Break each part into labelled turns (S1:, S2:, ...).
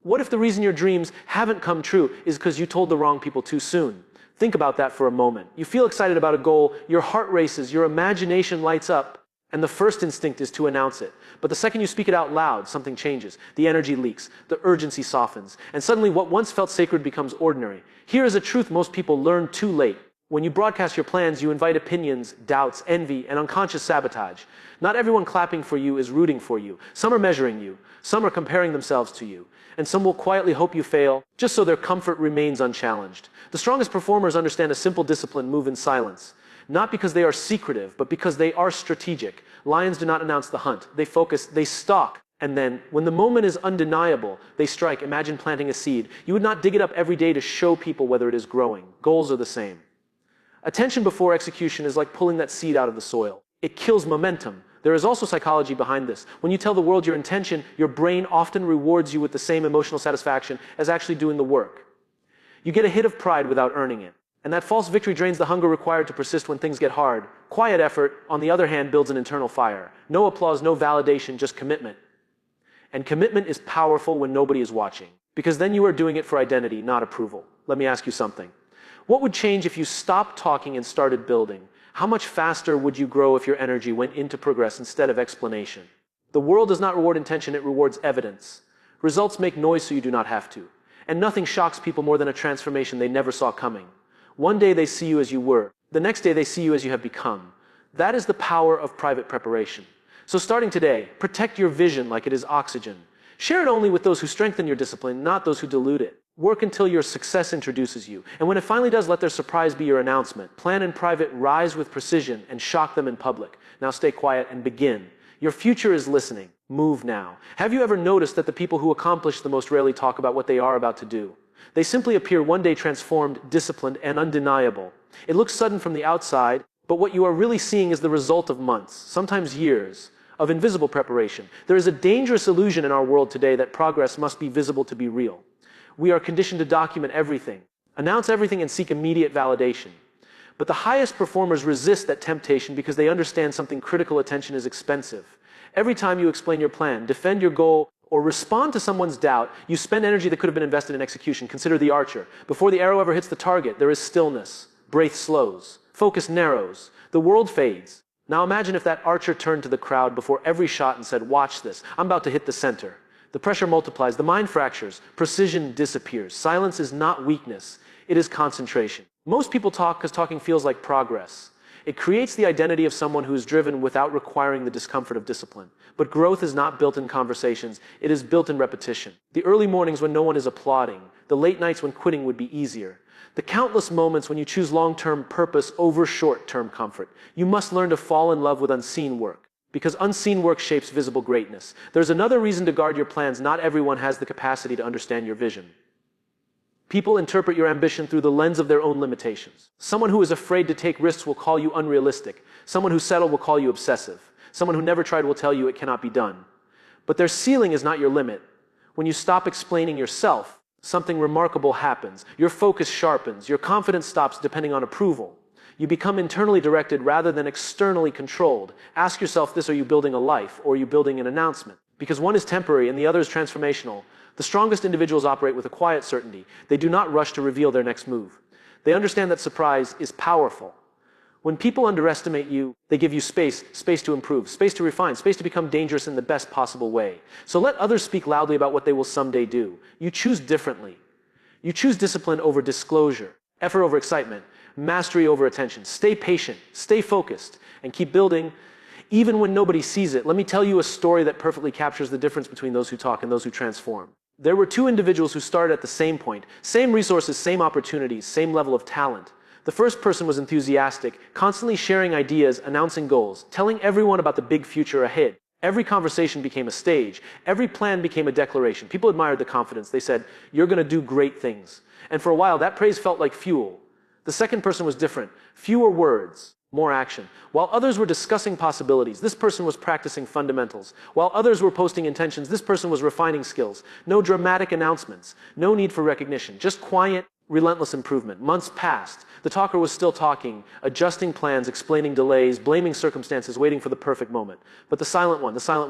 S1: What if the reason your dreams haven't come true is because you told the wrong people too soon? Think about that for a moment. You feel excited about a goal, your heart races, your imagination lights up, and the first instinct is to announce it. But the second you speak it out loud, something changes. The energy leaks, the urgency softens, and suddenly what once felt sacred becomes ordinary. Here is a truth most people learn too late. When you broadcast your plans, you invite opinions, doubts, envy, and unconscious sabotage. Not everyone clapping for you is rooting for you. Some are measuring you. Some are comparing themselves to you. And some will quietly hope you fail, just so their comfort remains unchallenged. The strongest performers understand a simple discipline: move in silence. Not because they are secretive, but because they are strategic. Lions do not announce the hunt. They focus, they stalk. And then, when the moment is undeniable, they strike. Imagine planting a seed. You would not dig it up every day to show people whether it is growing. Goals are the same. Attention before execution is like pulling that seed out of the soil. It kills momentum. There is also psychology behind this. When you tell the world your intention, your brain often rewards you with the same emotional satisfaction as actually doing the work. You get a hit of pride without earning it. And that false victory drains the hunger required to persist when things get hard. Quiet effort, on the other hand, builds an internal fire. No applause, no validation, just commitment. And commitment is powerful when nobody is watching, because then you are doing it for identity, not approval. Let me ask you something. What would change if you stopped talking and started building? How much faster would you grow if your energy went into progress instead of explanation? The world does not reward intention, it rewards evidence. Results make noise so you do not have to. And nothing shocks people more than a transformation they never saw coming. One day they see you as you were. The next day they see you as you have become. That is the power of private preparation. So starting today, protect your vision like it is oxygen. Share it only with those who strengthen your discipline, not those who dilute it. Work until your success introduces you. And when it finally does, let their surprise be your announcement. Plan in private, rise with precision, and shock them in public. Now stay quiet and begin. Your future is listening. Move now. Have you ever noticed that the people who accomplish the most rarely talk about what they are about to do? They simply appear one day transformed, disciplined, and undeniable. It looks sudden from the outside, but what you are really seeing is the result of months, sometimes years, of invisible preparation. There is a dangerous illusion in our world today that progress must be visible to be real. We are conditioned to document everything, announce everything, and seek immediate validation. But the highest performers resist that temptation because they understand something critical: attention is expensive. Every time you explain your plan, defend your goal, or respond to someone's doubt, you spend energy that could have been invested in execution. Consider the archer. Before the arrow ever hits the target, there is stillness. Breath slows. Focus narrows. The world fades. Now imagine if that archer turned to the crowd before every shot and said, "Watch this. I'm about to hit the center." The pressure multiplies. The mind fractures. Precision disappears. Silence is not weakness. It is concentration. Most people talk because talking feels like progress. It creates the identity of someone who is driven without requiring the discomfort of discipline. But growth is not built in conversations. It is built in repetition. The early mornings when no one is applauding. The late nights when quitting would be easier. The countless moments when you choose long-term purpose over short-term comfort. You must learn to fall in love with unseen work, because unseen work shapes visible greatness. There's another reason to guard your plans. Not everyone has the capacity to understand your vision. People interpret your ambition through the lens of their own limitations. Someone who is afraid to take risks will call you unrealistic. Someone who settled will call you obsessive. Someone who never tried will tell you it cannot be done. But their ceiling is not your limit. When you stop explaining yourself, something remarkable happens. Your focus sharpens. Your confidence stops depending on approval. You become internally directed rather than externally controlled. Ask yourself this: are you building a life, or are you building an announcement? Because one is temporary and the other is transformational. The strongest individuals operate with a quiet certainty. They do not rush to reveal their next move. They understand that surprise is powerful. When people underestimate you, they give you space to improve, space to refine, space to become dangerous in the best possible way. So let others speak loudly about what they will someday do. You choose differently. You choose discipline over disclosure, effort over excitement, mastery over attention. Stay patient, stay focused, and keep building even when nobody sees it. Let me tell you a story that perfectly captures the difference between those who talk and those who transform. There were two individuals who started at the same point, same resources, same opportunities, same level of talent. The first person was enthusiastic, constantly sharing ideas, announcing goals, telling everyone about the big future ahead. Every conversation became a stage. Every plan became a declaration. People admired the confidence. They said, "You're going to do great things." And for a while, that praise felt like fuel. The second person was different. Fewer words, more action. While others were discussing possibilities, this person was practicing fundamentals. While others were posting intentions, this person was refining skills. No dramatic announcements, no need for recognition, just quiet, relentless improvement. Months passed. The talker was still talking, adjusting plans, explaining delays, blaming circumstances, waiting for the perfect moment. But the silent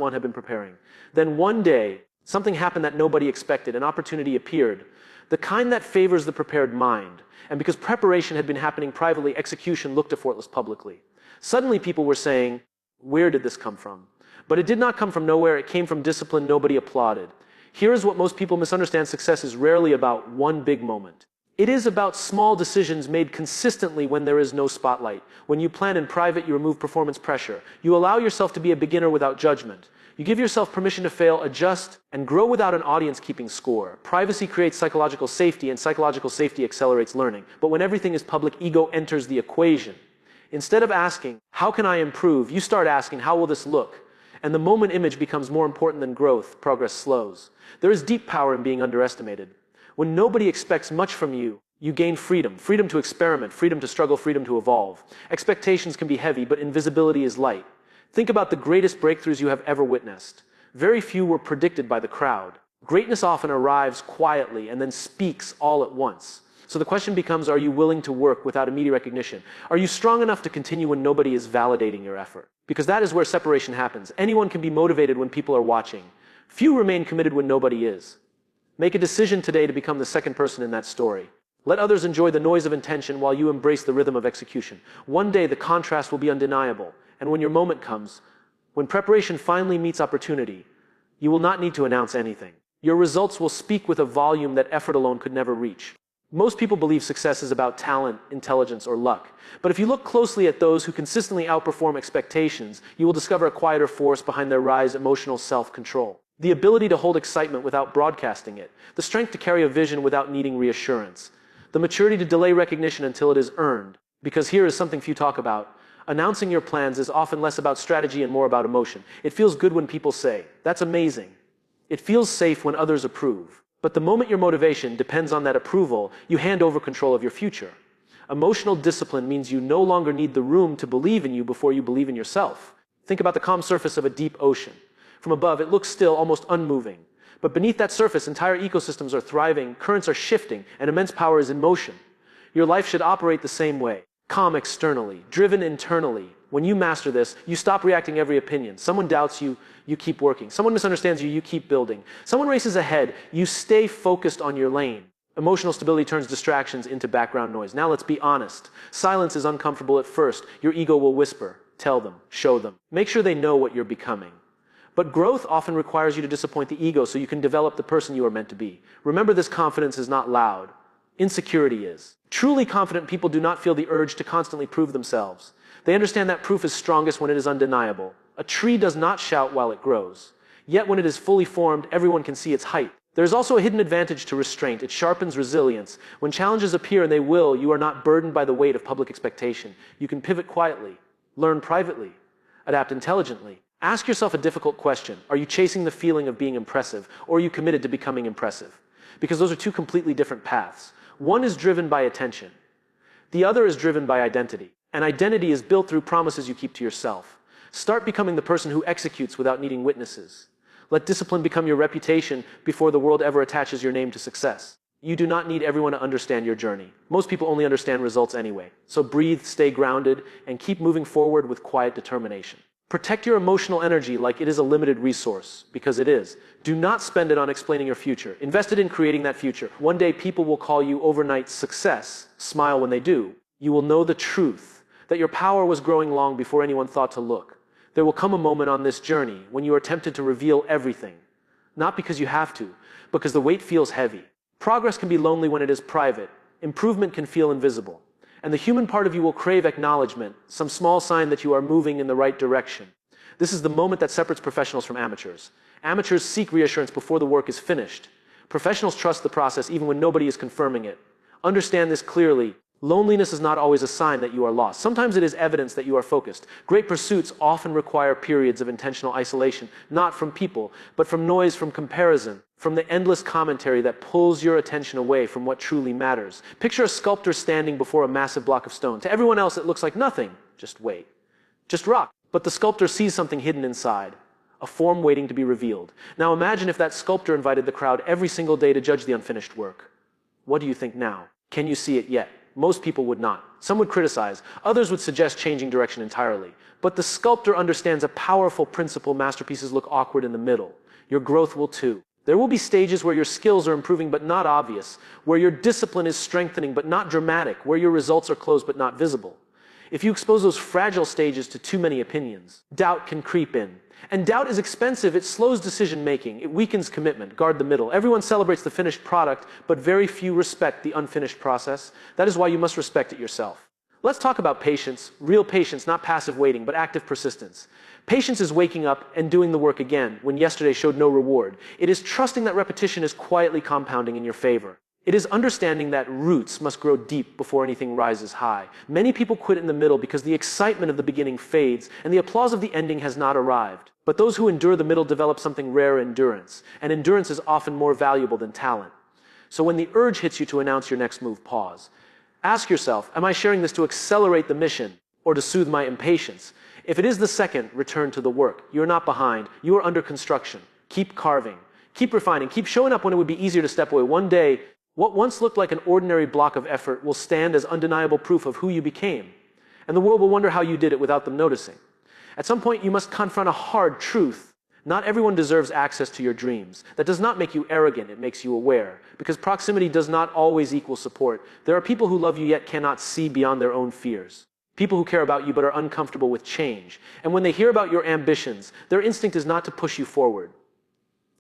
S1: one had been preparing. Then one day, Something happened that nobody expected. An opportunity appeared. The kind that favors the prepared mind. And because preparation had been happening privately, execution looked effortless publicly. Suddenly people were saying, where did this come from? But it did not come from nowhere. It came from discipline nobody applauded. Here is what most people misunderstand. Success is rarely about one big moment. It is about small decisions made consistently when there is no spotlight. When you plan in private, you remove performance pressure. You allow yourself to be a beginner without judgment. You give yourself permission to fail, adjust, and grow without an audience keeping score. Privacy creates psychological safety, and psychological safety accelerates learning. But when everything is public, ego enters the equation. Instead of asking, how can I improve, you start asking, how will this look? And the moment image becomes more important than growth, progress slows. There is deep power in being underestimated. When nobody expects much from you, you gain freedom. Freedom to experiment, freedom to struggle, freedom to evolve. Expectations can be heavy, but invisibility is light. Think about the greatest breakthroughs you have ever witnessed. Very few were predicted by the crowd. Greatness often arrives quietly and then speaks all at once. So the question becomes, are you willing to work without immediate recognition? Are you strong enough to continue when nobody is validating your effort? Because that is where separation happens. Anyone can be motivated when people are watching. Few remain committed when nobody is. Make a decision today to become the second person in that story. Let others enjoy the noise of intention while you embrace the rhythm of execution. One day the contrast will be undeniable. And when your moment comes, when preparation finally meets opportunity, you will not need to announce anything. Your results will speak with a volume that effort alone could never reach. Most people believe success is about talent, intelligence, or luck. But if you look closely at those who consistently outperform expectations, you will discover a quieter force behind their rise: emotional self-control. The ability to hold excitement without broadcasting it. The strength to carry a vision without needing reassurance. The maturity to delay recognition until it is earned. Because here is something few talk about. Announcing your plans is often less about strategy and more about emotion. It feels good when people say, "That's amazing." It feels safe when others approve. But the moment your motivation depends on that approval, you hand over control of your future. Emotional discipline means you no longer need the room to believe in you before you believe in yourself. Think about the calm surface of a deep ocean. From above, it looks still, almost unmoving. But beneath that surface, entire ecosystems are thriving, currents are shifting, and immense power is in motion. Your life should operate the same way. Calm externally, driven internally. When you master this, you stop reacting to every opinion. Someone doubts you, you keep working. Someone misunderstands you, you keep building. Someone races ahead, you stay focused on your lane. Emotional stability turns distractions into background noise. Now let's be honest. Silence is uncomfortable at first. Your ego will whisper. Tell them, show them. Make sure they know what you're becoming. But growth often requires you to disappoint the ego so you can develop the person you are meant to be. Remember, this confidence is not loud. Insecurity is. Truly confident people do not feel the urge to constantly prove themselves. They understand that proof is strongest when it is undeniable. A tree does not shout while it grows. Yet when it is fully formed, everyone can see its height. There is also a hidden advantage to restraint. It sharpens resilience. When challenges appear, and they will, you are not burdened by the weight of public expectation. You can pivot quietly, learn privately, adapt intelligently. Ask yourself a difficult question. Are you chasing the feeling of being impressive, or are you committed to becoming impressive? Because those are two completely different paths. One is driven by attention. The other is driven by identity. And identity is built through promises you keep to yourself. Start becoming the person who executes without needing witnesses. Let discipline become your reputation before the world ever attaches your name to success. You do not need everyone to understand your journey. Most people only understand results anyway. So breathe, stay grounded, and keep moving forward with quiet determination. Protect your emotional energy like it is a limited resource, because it is. Do not spend it on explaining your future. Invest it in creating that future. One day people will call you overnight success. Smile when they do. You will know the truth, that your power was growing long before anyone thought to look. There will come a moment on this journey when you are tempted to reveal everything. Not because you have to, because the weight feels heavy. Progress can be lonely when it is private. Improvement can feel invisible. And the human part of you will crave acknowledgement, some small sign that you are moving in the right direction. This is the moment that separates professionals from amateurs. Amateurs seek reassurance before the work is finished. Professionals trust the process even when nobody is confirming it. Understand this clearly. Loneliness is not always a sign that you are lost. Sometimes it is evidence that you are focused. Great pursuits often require periods of intentional isolation, not from people, but from noise, from comparison, from the endless commentary that pulls your attention away from what truly matters. Picture a sculptor standing before a massive block of stone. To everyone else, it looks like nothing. Just wait. Just rock. But the sculptor sees something hidden inside, a form waiting to be revealed. Now imagine if that sculptor invited the crowd every single day to judge the unfinished work. What do you think now? Can you see it yet? Most people would not. Some would criticize. Others would suggest changing direction entirely. But the sculptor understands a powerful principle: masterpieces look awkward in the middle. Your growth will too. There will be stages where your skills are improving but not obvious, where your discipline is strengthening but not dramatic, where your results are close but not visible. If you expose those fragile stages to too many opinions, doubt can creep in. And doubt is expensive. It slows decision-making. It weakens commitment. Guard the middle. Everyone celebrates the finished product, but very few respect the unfinished process. That is why you must respect it yourself. Let's talk about patience. Real patience, not passive waiting, but active persistence. Patience is waking up and doing the work again when yesterday showed no reward. It is trusting that repetition is quietly compounding in your favor. It is understanding that roots must grow deep before anything rises high. Many people quit in the middle because the excitement of the beginning fades and the applause of the ending has not arrived. But those who endure the middle develop something rare: endurance. And endurance is often more valuable than talent. So when the urge hits you to announce your next move, pause. Ask yourself, am I sharing this to accelerate the mission or to soothe my impatience? If it is the second, return to the work. You are not behind. You are under construction. Keep carving. Keep refining. Keep showing up when it would be easier to step away. One day, what once looked like an ordinary block of effort will stand as undeniable proof of who you became. And the world will wonder how you did it without them noticing. At some point, you must confront a hard truth. Not everyone deserves access to your dreams. That does not make you arrogant, it makes you aware. Because proximity does not always equal support. There are people who love you yet cannot see beyond their own fears. People who care about you but are uncomfortable with change. And when they hear about your ambitions, their instinct is not to push you forward.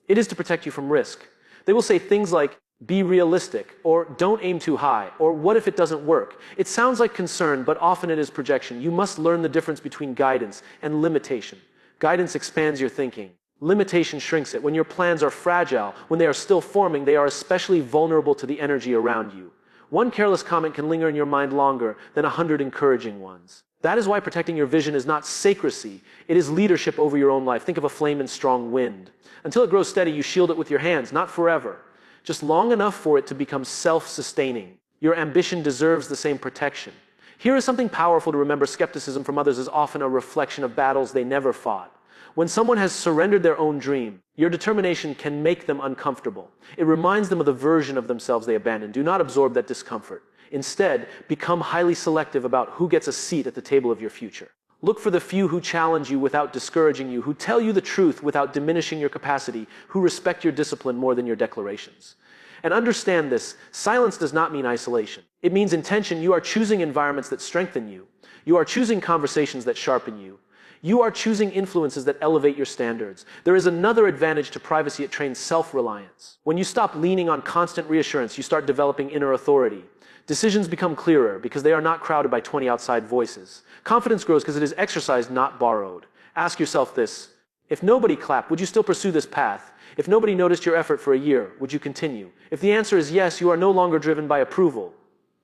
S1: It is to protect you from risk. They will say things like, be realistic, or don't aim too high, or what if it doesn't work? It sounds like concern, but often it is projection. You must learn the difference between guidance and limitation. Guidance expands your thinking. Limitation shrinks it. When your plans are fragile, when they are still forming, they are especially vulnerable to the energy around you. One careless comment can linger in your mind longer than 100 encouraging ones. That is why protecting your vision is not secrecy. It is leadership over your own life. Think of a flame in strong wind. Until it grows steady, you shield it with your hands, not forever. Just long enough for it to become self-sustaining. Your ambition deserves the same protection. Here is something powerful to remember: skepticism from others is often a reflection of battles they never fought. When someone has surrendered their own dream, your determination can make them uncomfortable. It reminds them of the version of themselves they abandoned. Do not absorb that discomfort. Instead, become highly selective about who gets a seat at the table of your future. Look for the few who challenge you without discouraging you, who tell you the truth without diminishing your capacity, who respect your discipline more than your declarations. And understand this: silence does not mean isolation. It means intention. You are choosing environments that strengthen you. You are choosing conversations that sharpen you. You are choosing influences that elevate your standards. There is another advantage to privacy: it trains self-reliance. When you stop leaning on constant reassurance, you start developing inner authority. Decisions become clearer because they are not crowded by 20 outside voices. Confidence grows because it is exercised, not borrowed. Ask yourself this: if nobody clapped, would you still pursue this path? If nobody noticed your effort for a year, would you continue? If the answer is yes, you are no longer driven by approval.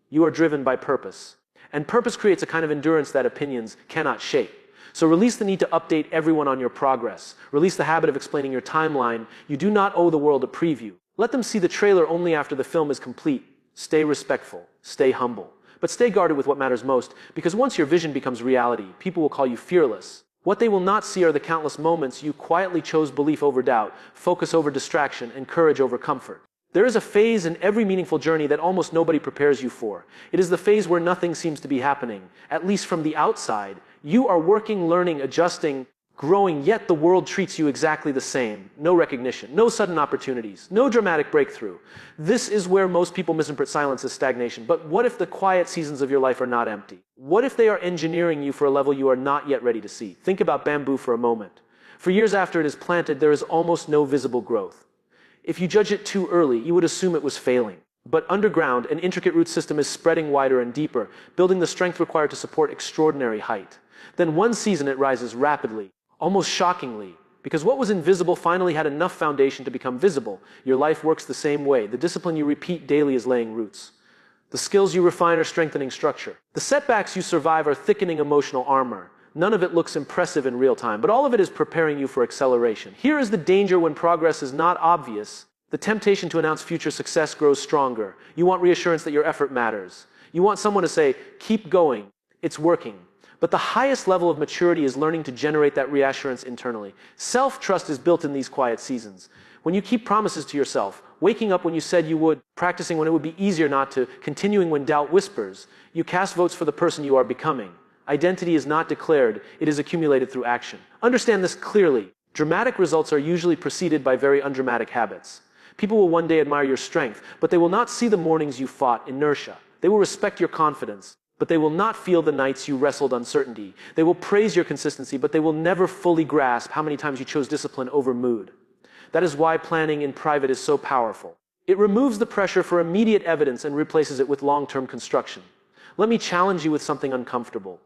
S1: You are driven by purpose. And purpose creates a kind of endurance that opinions cannot shake. So release the need to update everyone on your progress. Release the habit of explaining your timeline. You do not owe the world a preview. Let them see the trailer only after the film is complete. Stay respectful. Stay humble. But stay guarded with what matters most, because once your vision becomes reality, people will call you fearless. What they will not see are the countless moments you quietly chose belief over doubt, focus over distraction, and courage over comfort. There is a phase in every meaningful journey that almost nobody prepares you for. It is the phase where nothing seems to be happening, at least from the outside. You are working, learning, adjusting, growing, yet the world treats you exactly the same. No recognition, no sudden opportunities, no dramatic breakthrough. This is where most people misinterpret silence as stagnation. But what if the quiet seasons of your life are not empty? What if they are engineering you for a level you are not yet ready to see? Think about bamboo for a moment. For years after it is planted, there is almost no visible growth. If you judge it too early, you would assume it was failing. But underground, an intricate root system is spreading wider and deeper, building the strength required to support extraordinary height. Then one season it rises rapidly, almost shockingly, because what was invisible finally had enough foundation to become visible. Your life works the same way. The discipline you repeat daily is laying roots. The skills you refine are strengthening structure. The setbacks you survive are thickening emotional armor. None of it looks impressive in real time, but all of it is preparing you for acceleration. Here is the danger when progress is not obvious. The temptation to announce future success grows stronger. You want reassurance that your effort matters. You want someone to say, keep going, it's working. But the highest level of maturity is learning to generate that reassurance internally. Self-trust is built in these quiet seasons. When you keep promises to yourself, waking up when you said you would, practicing when it would be easier not to, continuing when doubt whispers, you cast votes for the person you are becoming. Identity is not declared, it is accumulated through action. Understand this clearly. Dramatic results are usually preceded by very undramatic habits. People will one day admire your strength, but they will not see the mornings you fought inertia. They will respect your confidence, but they will not feel the nights you wrestled uncertainty. They will praise your consistency, but they will never fully grasp how many times you chose discipline over mood. That is why planning in private is so powerful. It removes the pressure for immediate evidence and replaces it with long-term construction. Let me challenge you with something uncomfortable.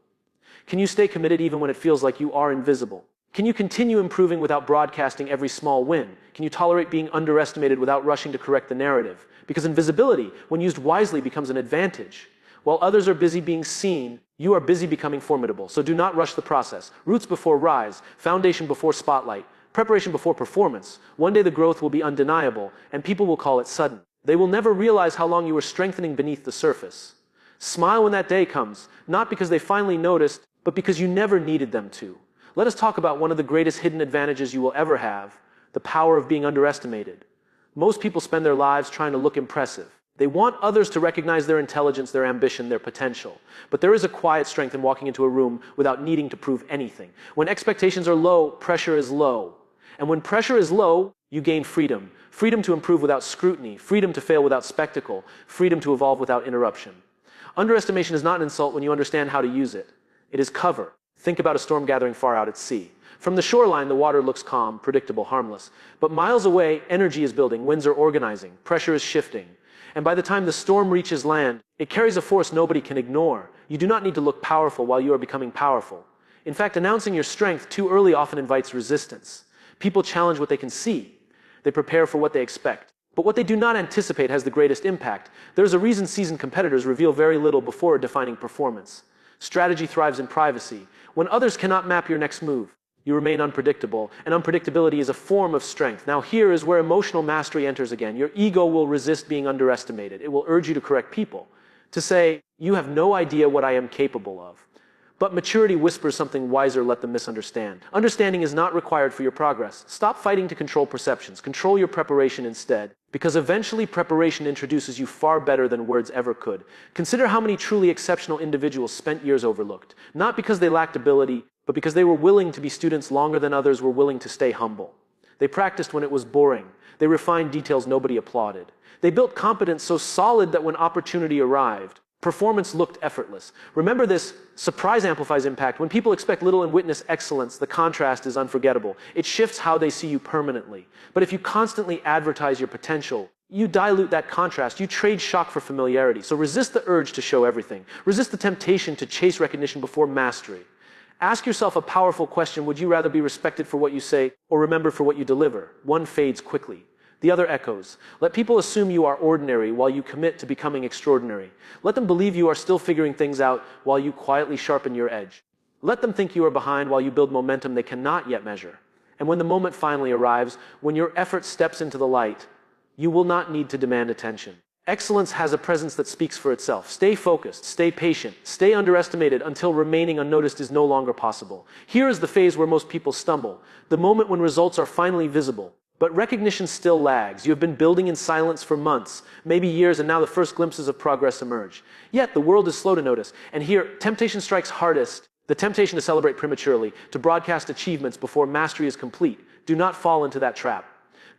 S1: Can you stay committed even when it feels like you are invisible? Can you continue improving without broadcasting every small win? Can you tolerate being underestimated without rushing to correct the narrative? Because invisibility, when used wisely, becomes an advantage. While others are busy being seen, you are busy becoming formidable. So do not rush the process. Roots before rise, foundation before spotlight, preparation before performance. One day the growth will be undeniable, and people will call it sudden. They will never realize how long you were strengthening beneath the surface. Smile when that day comes, not because they finally noticed, but because you never needed them to. Let us talk about one of the greatest hidden advantages you will ever have, the power of being underestimated. Most people spend their lives trying to look impressive. They want others to recognize their intelligence, their ambition, their potential. But there is a quiet strength in walking into a room without needing to prove anything. When expectations are low, pressure is low. And when pressure is low, you gain freedom. Freedom to improve without scrutiny, freedom to fail without spectacle, freedom to evolve without interruption. Underestimation is not an insult when you understand how to use it. It is cover. Think about a storm gathering far out at sea. From the shoreline, the water looks calm, predictable, harmless. But miles away, energy is building, winds are organizing, pressure is shifting. And by the time the storm reaches land, it carries a force nobody can ignore. You do not need to look powerful while you are becoming powerful. In fact, announcing your strength too early often invites resistance. People challenge what they can see. They prepare for what they expect. But what they do not anticipate has the greatest impact. There's a reason seasoned competitors reveal very little before a defining performance. Strategy thrives in privacy. When others cannot map your next move, you remain unpredictable, and unpredictability is a form of strength. Now here is where emotional mastery enters again. Your ego will resist being underestimated. It will urge you to correct people, to say, you have no idea what I am capable of. But maturity whispers something wiser, let them misunderstand. Understanding is not required for your progress. Stop fighting to control perceptions. Control your preparation instead, because eventually preparation introduces you far better than words ever could. Consider how many truly exceptional individuals spent years overlooked, not because they lacked ability, but because they were willing to be students longer than others were willing to stay humble. They practiced when it was boring. They refined details nobody applauded. They built competence so solid that when opportunity arrived, performance looked effortless. Remember this, surprise amplifies impact. When people expect little and witness excellence, the contrast is unforgettable. It shifts how they see you permanently. But if you constantly advertise your potential, you dilute that contrast. You trade shock for familiarity. So resist the urge to show everything. Resist the temptation to chase recognition before mastery. Ask yourself a powerful question. Would you rather be respected for what you say or remembered for what you deliver? One fades quickly. The other echoes. Let people assume you are ordinary while you commit to becoming extraordinary. Let them believe you are still figuring things out while you quietly sharpen your edge. Let them think you are behind while you build momentum they cannot yet measure. And when the moment finally arrives, when your effort steps into the light, you will not need to demand attention. Excellence has a presence that speaks for itself. Stay focused, stay patient, stay underestimated until remaining unnoticed is no longer possible. Here is the phase where most people stumble, the moment when results are finally visible. But recognition still lags. You have been building in silence for months, maybe years, and now the first glimpses of progress emerge. Yet the world is slow to notice. And here, temptation strikes hardest. The temptation to celebrate prematurely, to broadcast achievements before mastery is complete. Do not fall into that trap.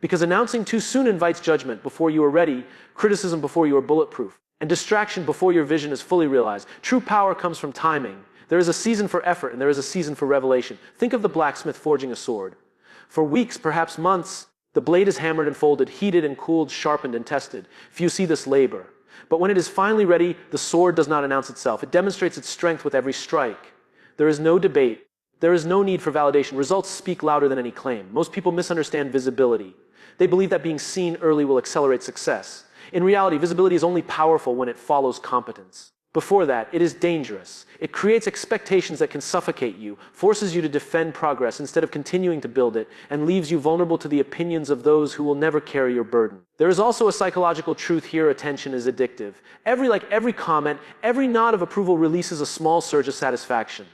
S1: Because announcing too soon invites judgment before you are ready, criticism before you are bulletproof, and distraction before your vision is fully realized. True power comes from timing. There is a season for effort, and there is a season for revelation. Think of the blacksmith forging a sword. For weeks, perhaps months, the blade is hammered and folded, heated and cooled, sharpened and tested. Few see this labor. But when it is finally ready, the sword does not announce itself. It demonstrates its strength with every strike. There is no debate. There is no need for validation. Results speak louder than any claim. Most people misunderstand visibility. They believe that being seen early will accelerate success. In reality, visibility is only powerful when it follows competence. Before that, it is dangerous. It creates expectations that can suffocate you, forces you to defend progress instead of continuing to build it, and leaves you vulnerable to the opinions of those who will never carry your burden. There is also a psychological truth here: attention is addictive. Every comment, every nod of approval releases a small surge of satisfaction.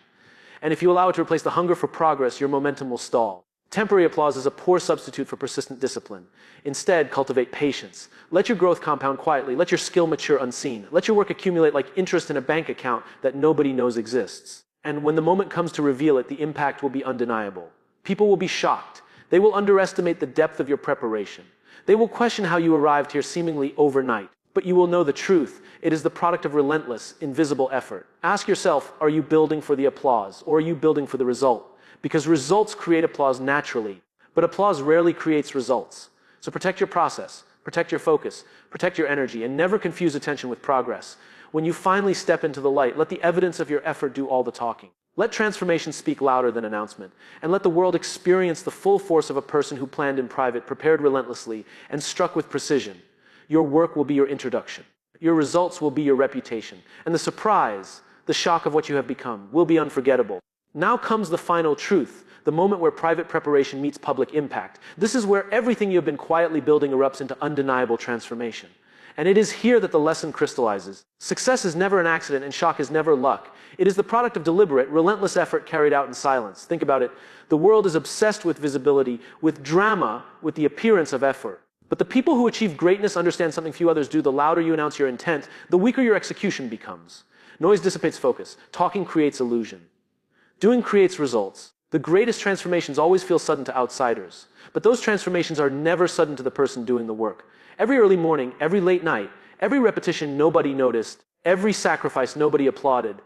S1: And if you allow it to replace the hunger for progress, your momentum will stall. Temporary applause is a poor substitute for persistent discipline. Instead, cultivate patience. Let your growth compound quietly. Let your skill mature unseen. Let your work accumulate like interest in a bank account that nobody knows exists. And when the moment comes to reveal it, the impact will be undeniable. People will be shocked. They will underestimate the depth of your preparation. They will question how you arrived here seemingly overnight. But you will know the truth. It is the product of relentless, invisible effort. Ask yourself, are you building for the applause, or are you building for the result? Because results create applause naturally, but applause rarely creates results. So protect your process, protect your focus, protect your energy, and never confuse attention with progress. When you finally step into the light, let the evidence of your effort do all the talking. Let transformation speak louder than announcement, and let the world experience the full force of a person who planned in private, prepared relentlessly, and struck with precision. Your work will be your introduction. Your results will be your reputation. And the surprise, the shock of what you have become, will be unforgettable. Now comes the final truth, the moment where private preparation meets public impact. This is where everything you have been quietly building erupts into undeniable transformation. And it is here that the lesson crystallizes. Success is never an accident and shock is never luck. It is the product of deliberate, relentless effort carried out in silence. Think about it. The world is obsessed with visibility, with drama, with the appearance of effort. But the people who achieve greatness understand something few others do. The louder you announce your intent, the weaker your execution becomes. Noise dissipates focus. Talking creates illusion. Doing creates results. The greatest transformations always feel sudden to outsiders. But those transformations are never sudden to the person doing the work. Every early morning, every late night, every repetition nobody noticed, every sacrifice nobody applauded.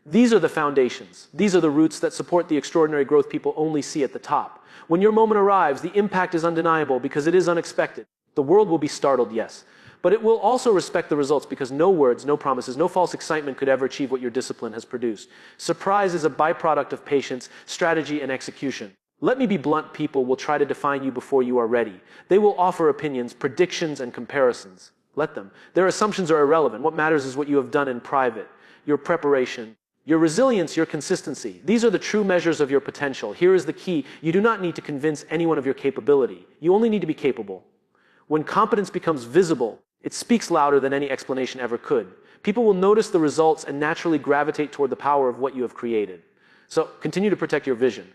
S1: These are the foundations. These are the roots that support the extraordinary growth people only see at the top. When your moment arrives, the impact is undeniable because it is unexpected. The world will be startled, yes, but it will also respect the results because no words, no promises, no false excitement could ever achieve what your discipline has produced. Surprise is a byproduct of patience, strategy, and execution. Let me be blunt, people will try to define you before you are ready. They will offer opinions, predictions, and comparisons. Let them. Their assumptions are irrelevant. What matters is what you have done in private, your preparation, your resilience, your consistency. These are the true measures of your potential. Here is the key. You do not need to convince anyone of your capability. You only need to be capable. When competence becomes visible, it speaks louder than any explanation ever could. People will notice the results and naturally gravitate toward the power of what you have created. So continue to protect your vision.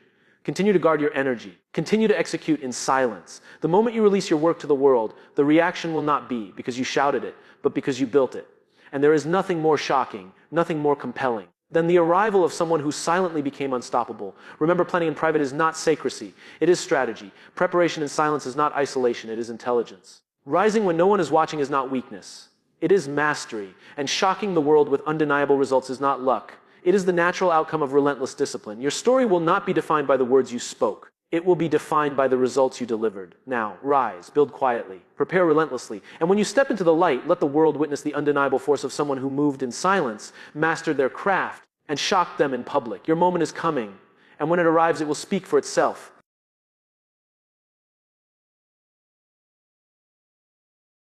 S1: Continue to guard your energy. Continue to execute in silence. The moment you release your work to the world, the reaction will not be because you shouted it, but because you built it. And there is nothing more shocking, nothing more compelling than the arrival of someone who silently became unstoppable. Remember, planning in private is not secrecy. It is strategy. Preparation in silence is not isolation. It is intelligence. Rising when no one is watching is not weakness. It is mastery. And shocking the world with undeniable results is not luck. It is the natural outcome of relentless discipline. Your story will not be defined by the words you spoke. It will be defined by the results you delivered. Now, rise, build quietly, prepare relentlessly, and when you step into the light, let the world witness the undeniable force of someone who moved in silence, mastered their craft, and shocked them in public. Your moment is coming, and when it arrives, it will speak for itself.